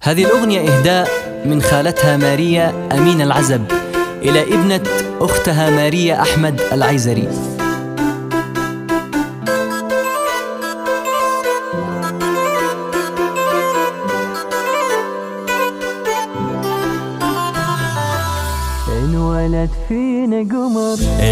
هذه الأغنية إهداء من خالتها ماريا أمين العزب إلى ابنة أختها ماريا أحمد العيزري.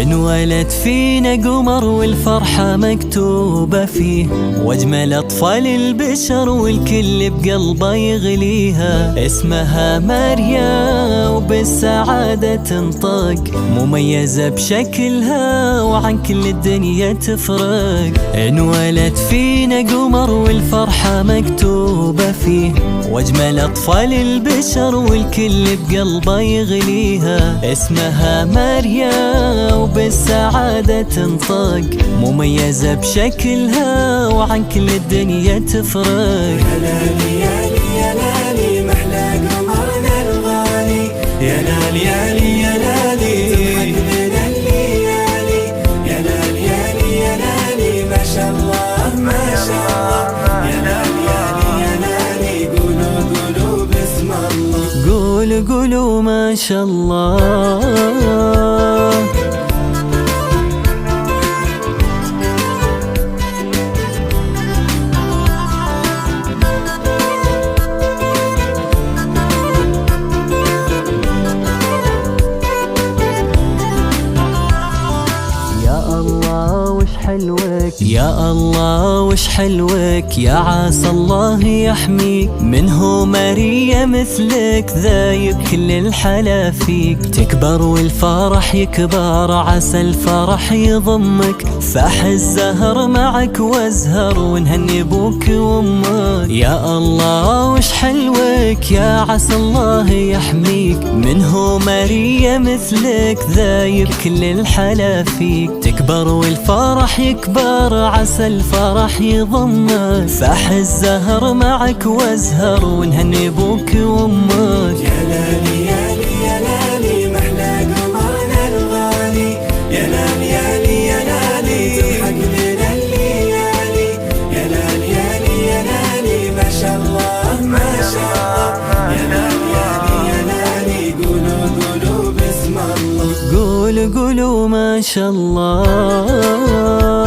انولد فينا قمر والفرحة مكتوبة فيه، واجمل اطفال البشر والكل بقلبه يغليها. اسمها ماريا وبالسعادة تنطق، مميزة بشكلها وعن كل الدنيا تفرق. انولد فينا قمر والفرحة مكتوبة فيه، واجمل اطفال البشر والكل بقلبه يغليها. اسمها ماريا وبالسعادة تنطق، مميزة بشكلها وعن كل الدنيا تفرق. يا لالي يا لي يا لالي محلى قمرنا الغالي، يا لالي يا لي يا لالي تضحك من الليالي. يا لالي يا لي يا لالي ما شاء الله ما شاء الله. يا لالي يا لي يا لالي قولوا قولوا بسم الله، قولوا ما شاء الله. يا الله وش حلوك، يا عسى الله يحميك. منه ماريا مثلك ذايب كل الحلا فيك. تكبر والفرح يكبر، عسى الفرح يضمك. فاح الزهر معك وازهر ونهني ابوك وامك. يا الله وش حلوك، يا عسى الله يحميك. منه ماريا مثلك ذايب كل الحلا فيك. تكبر والفرح يكبر، عسى الفرح يضمك. فاح الزهر معك وازهر ونهني ابوك وامك. يا لالي يا لي يا لالي محلى قمرنا الغالي، يا لالي يا لي يا لالي تضحك من الليالي. يا لالي يا لي يا لالي ما شاء الله ما شاء الله. يا لالي يا لي يا لالي قولوا قولوا بسم الله، قولوا ما شاء الله.